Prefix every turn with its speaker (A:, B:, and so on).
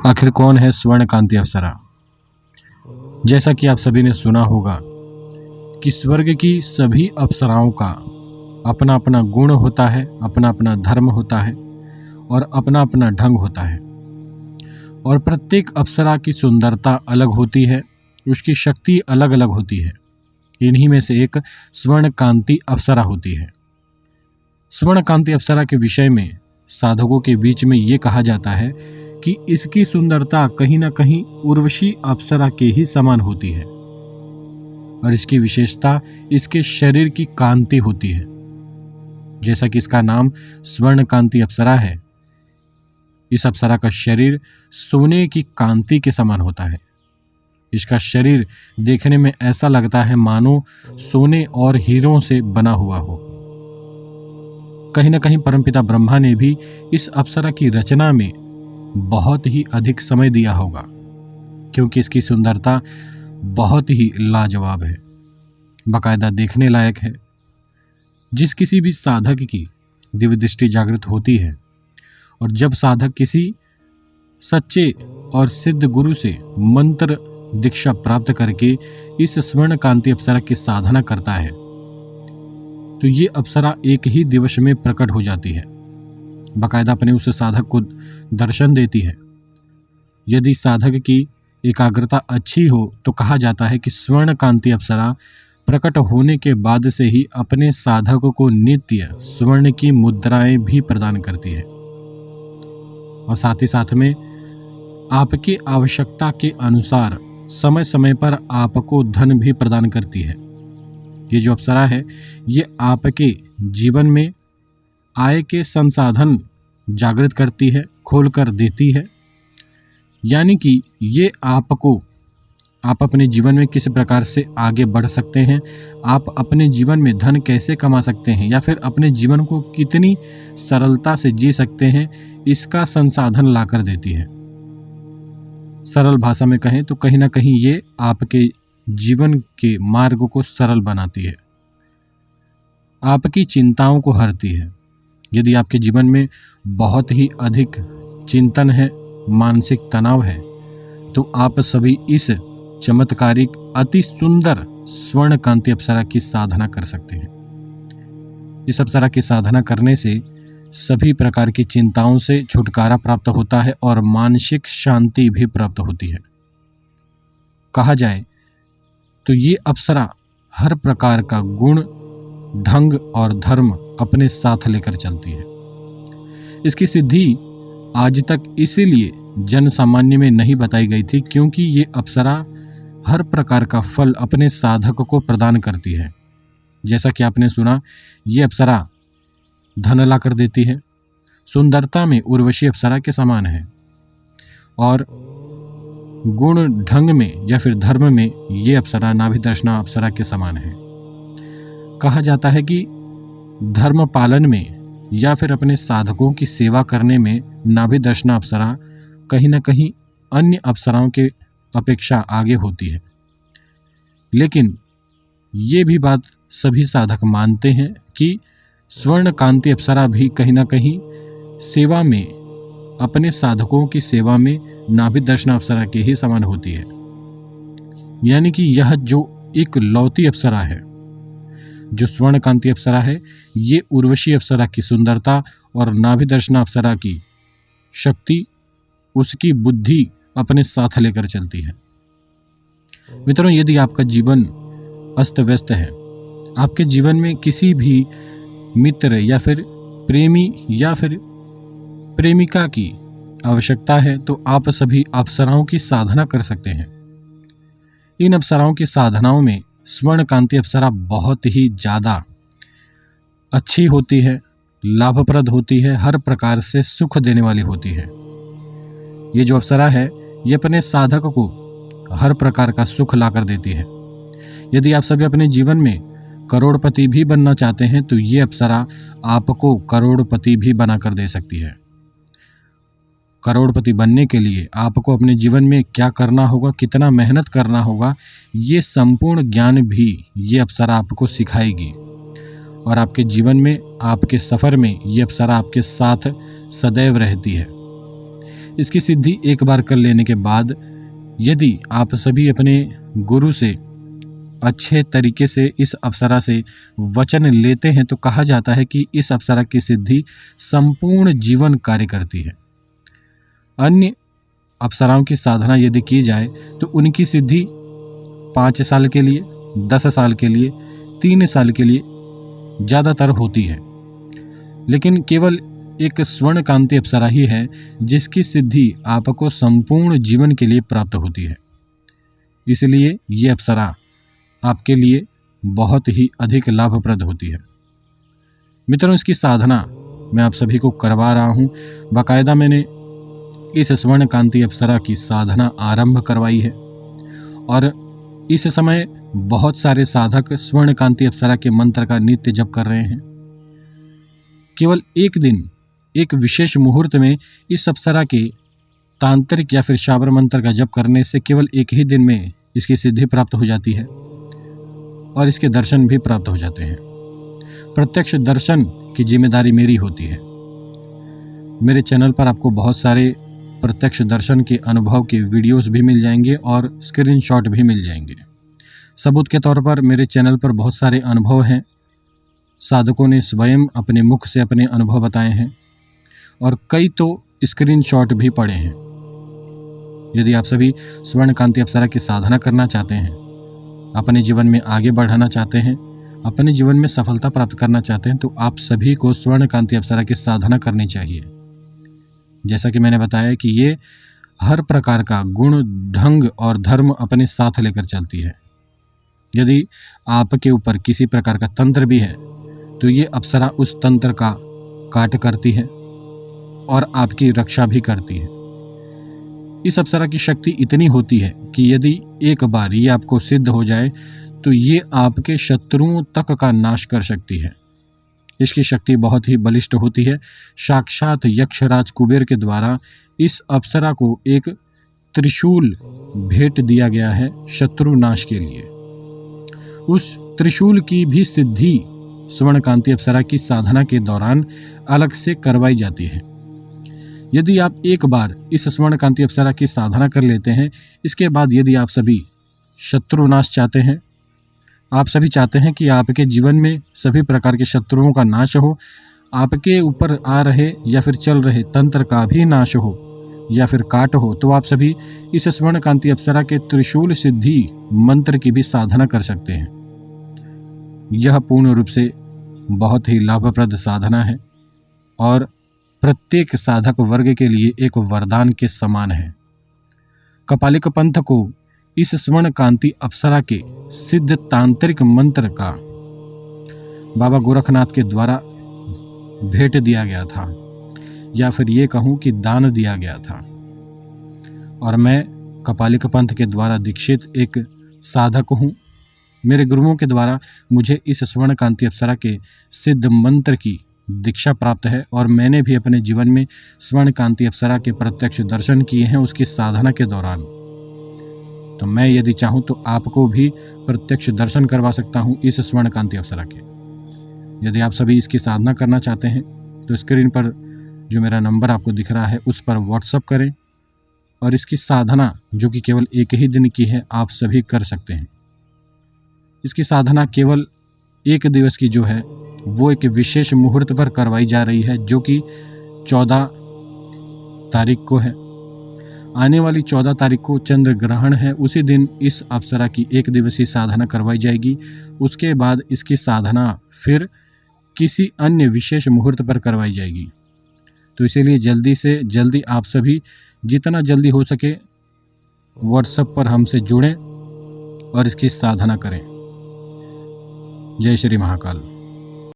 A: आखिर कौन है स्वर्णकांति अप्सरा? जैसा कि आप सभी ने सुना होगा कि स्वर्ग की सभी अप्सराओं का अपना अपना गुण होता है, अपना अपना धर्म होता है और अपना अपना ढंग होता है। और प्रत्येक अप्सरा की सुंदरता अलग होती है, उसकी शक्ति अलग अलग होती है। इन्हीं में से एक स्वर्णकांति अप्सरा होती है। स्वर्णकांति अप्सरा के विषय में साधकों के बीच में ये कहा जाता है कि इसकी सुंदरता कहीं ना कहीं उर्वशी अप्सरा के ही समान होती है और इसकी विशेषता इसके शरीर की कांति होती है। जैसा कि इसका नाम स्वर्णकांति अप्सरा है, इस अप्सरा का शरीर सोने की कांति के समान होता है। इसका शरीर देखने में ऐसा लगता है मानो सोने और हीरों से बना हुआ हो। कहीं ना कहीं परमपिता ब्रह्मा ने भी इस अप्सरा की रचना में बहुत ही अधिक समय दिया होगा, क्योंकि इसकी सुंदरता बहुत ही लाजवाब है, बाकायदा देखने लायक है। जिस किसी भी साधक की दिव्य दृष्टि जागृत होती है और जब साधक किसी सच्चे और सिद्ध गुरु से मंत्र दीक्षा प्राप्त करके इस स्वर्णकांति अप्सरा की साधना करता है तो ये अप्सरा एक ही दिवस में प्रकट हो जाती है, बाकायदा अपने उस साधक को दर्शन देती है। यदि साधक की एकाग्रता अच्छी हो तो कहा जाता है कि स्वर्णकांति अप्सरा प्रकट होने के बाद से ही अपने साधक को नित्य स्वर्ण की मुद्राएं भी प्रदान करती है और साथ ही साथ में आपकी आवश्यकता के अनुसार समय समय पर आपको धन भी प्रदान करती है। ये जो अप्सरा है ये आपके जीवन में आय के संसाधन जागृत करती है, खोल कर देती है। यानी कि ये आप अपने जीवन में किस प्रकार से आगे बढ़ सकते हैं, आप अपने जीवन में धन कैसे कमा सकते हैं या फिर अपने जीवन को कितनी सरलता से जी सकते हैं, इसका संसाधन ला कर देती है। सरल भाषा में कहें तो कहीं ना कहीं ये आपके जीवन के मार्ग को सरल बनाती है, आपकी चिंताओं को हरती है। यदि आपके जीवन में बहुत ही अधिक चिंतन है, मानसिक तनाव है, तो आप सभी इस चमत्कारिक अति सुंदर स्वर्णकांति अप्सरा की साधना कर सकते हैं। इस अप्सरा की साधना करने से सभी प्रकार की चिंताओं से छुटकारा प्राप्त होता है और मानसिक शांति भी प्राप्त होती है। कहा जाए तो ये अप्सरा हर प्रकार का गुण, ढंग और धर्म अपने साथ लेकर चलती है। इसकी सिद्धि आज तक इसीलिए जन सामान्य में नहीं बताई गई थी क्योंकि ये अप्सरा हर प्रकार का फल अपने साधक को प्रदान करती है। जैसा कि आपने सुना, ये अप्सरा धन ला कर देती है, सुंदरता में उर्वशी अप्सरा के समान है और गुण ढंग में या फिर धर्म में ये अप्सरा नाभिदर्शना अप्सरा के समान है। कहा जाता है कि धर्म पालन में या फिर अपने साधकों की सेवा करने में नाभिदर्शना अप्सरा कहीं ना कहीं अन्य अप्सराओं के अपेक्षा आगे होती है। लेकिन ये भी बात सभी साधक मानते हैं कि स्वर्णकांति अप्सरा भी कहीं ना कहीं सेवा में, अपने साधकों की सेवा में नाभिदर्शना अप्सरा के ही समान होती है। यानी कि यह जो एक लौती अप्सरा है, जो स्वर्णकांति अप्सरा है, ये उर्वशी अप्सरा की सुंदरता और नाभिदर्शना अप्सरा की शक्ति, उसकी बुद्धि अपने साथ लेकर चलती है। मित्रों, यदि आपका जीवन अस्त व्यस्त है, आपके जीवन में किसी भी मित्र या फिर प्रेमी या फिर प्रेमिका की आवश्यकता है तो आप सभी अप्सराओं की साधना कर सकते हैं। इन अप्सराओं की साधनाओं में स्वर्णकांति अप्सरा बहुत ही ज़्यादा अच्छी होती है, लाभप्रद होती है, हर प्रकार से सुख देने वाली होती है। ये जो अप्सरा है ये अपने साधक को हर प्रकार का सुख ला कर देती है। यदि आप सभी अपने जीवन में करोड़पति भी बनना चाहते हैं तो ये अप्सरा आपको करोड़पति भी बनाकर दे सकती है। करोड़पति बनने के लिए आपको अपने जीवन में क्या करना होगा, कितना मेहनत करना होगा, ये संपूर्ण ज्ञान भी ये अप्सरा आपको सिखाएगी और आपके जीवन में, आपके सफ़र में ये अप्सरा आपके साथ सदैव रहती है। इसकी सिद्धि एक बार कर लेने के बाद यदि आप सभी अपने गुरु से अच्छे तरीके से इस अप्सरा से वचन लेते हैं तो कहा जाता है कि इस अप्सरा की सिद्धि संपूर्ण जीवन कार्य करती है। अन्य अप्सराओं की साधना यदि की जाए तो उनकी सिद्धि 5 साल के लिए, 10 साल के लिए, 3 साल के लिए ज़्यादातर होती है, लेकिन केवल एक स्वर्ण कांति अप्सरा ही है जिसकी सिद्धि आपको संपूर्ण जीवन के लिए प्राप्त होती है। इसलिए ये अप्सरा आपके लिए बहुत ही अधिक लाभप्रद होती है। मित्रों, इसकी साधना मैं आप सभी को करवा रहा हूँ। बाकायदा मैंने इस स्वर्ण कांति अप्सरा की साधना आरंभ करवाई है और इस समय बहुत सारे साधक स्वर्ण कांति अप्सरा के मंत्र का नित्य जप कर रहे हैं। केवल एक दिन, एक विशेष मुहूर्त में इस अप्सरा के तांत्रिक या फिर शाबर मंत्र का जप करने से केवल एक ही दिन में इसकी सिद्धि प्राप्त हो जाती है और इसके दर्शन भी प्राप्त हो जाते हैं। प्रत्यक्ष दर्शन की जिम्मेदारी मेरी होती है। मेरे चैनल पर आपको बहुत सारे प्रत्यक्ष दर्शन के अनुभव के वीडियोस भी मिल जाएंगे और स्क्रीनशॉट भी मिल जाएंगे। सबूत के तौर पर मेरे चैनल पर बहुत सारे अनुभव हैं। साधकों ने स्वयं अपने मुख से अपने अनुभव बताए हैं और कई तो स्क्रीनशॉट भी पड़े हैं। यदि आप सभी स्वर्ण कांति अप्सरा की साधना करना चाहते हैं, अपने जीवन में आगे बढ़ाना चाहते हैं, अपने जीवन में सफलता प्राप्त करना चाहते हैं, तो आप सभी को स्वर्ण कांति अप्सरा की साधना करनी चाहिए। जैसा कि मैंने बताया कि ये हर प्रकार का गुण, ढंग और धर्म अपने साथ लेकर चलती है। यदि आपके ऊपर किसी प्रकार का तंत्र भी है तो ये अप्सरा उस तंत्र का काट करती है और आपकी रक्षा भी करती है। इस अप्सरा की शक्ति इतनी होती है कि यदि एक बार ये आपको सिद्ध हो जाए तो ये आपके शत्रुओं तक का नाश कर सकती है। इसकी शक्ति बहुत ही बलिष्ठ होती है। साक्षात यक्षराज कुबेर के द्वारा इस अप्सरा को एक त्रिशूल भेंट दिया गया है शत्रु नाश के लिए। उस त्रिशूल की भी सिद्धि स्वर्ण कांति अप्सरा की साधना के दौरान अलग से करवाई जाती है। यदि आप एक बार इस स्वर्ण कांति अप्सरा की साधना कर लेते हैं, इसके बाद यदि आप सभी शत्रुनाश चाहते हैं, आप सभी चाहते हैं कि आपके जीवन में सभी प्रकार के शत्रुओं का नाश हो, आपके ऊपर आ रहे या फिर चल रहे तंत्र का भी नाश हो या फिर काट हो, तो आप सभी इस स्वर्ण कांति अप्सरा के त्रिशूल सिद्धि मंत्र की भी साधना कर सकते हैं। यह पूर्ण रूप से बहुत ही लाभप्रद साधना है और प्रत्येक साधक वर्ग के लिए एक वरदान के समान है। कपालिक पंथ को इस स्वर्ण कांति अप्सरा के सिद्ध तांत्रिक मंत्र का बाबा गोरखनाथ के द्वारा भेंट दिया गया था, या फिर ये कहूँ कि दान दिया गया था। और मैं कपालिक पंथ के द्वारा दीक्षित एक साधक हूँ। मेरे गुरुओं के द्वारा मुझे इस स्वर्ण कांति अप्सरा के सिद्ध मंत्र की दीक्षा प्राप्त है और मैंने भी अपने जीवन में स्वर्ण कांति अप्सरा के प्रत्यक्ष दर्शन किए हैं उसकी साधना के दौरान। तो मैं यदि चाहूँ तो आपको भी प्रत्यक्ष दर्शन करवा सकता हूँ इस स्वर्ण कांति अप्सरा के। यदि आप सभी इसकी साधना करना चाहते हैं तो स्क्रीन पर जो मेरा नंबर आपको दिख रहा है उस पर व्हाट्सअप करें और इसकी साधना जो कि केवल एक ही दिन की है आप सभी कर सकते हैं। इसकी साधना केवल एक दिवस की जो है वो एक विशेष मुहूर्त पर करवाई जा रही है, जो कि 14 तारीख को है। आने वाली 14 तारीख को चंद्र ग्रहण है, उसी दिन इस अप्सरा की एक दिवसीय साधना करवाई जाएगी। उसके बाद इसकी साधना फिर किसी अन्य विशेष मुहूर्त पर करवाई जाएगी। तो इसीलिए जल्दी से जल्दी आप सभी जितना जल्दी हो सके व्हाट्सएप पर हमसे जुड़ें और इसकी साधना करें। जय श्री महाकाल।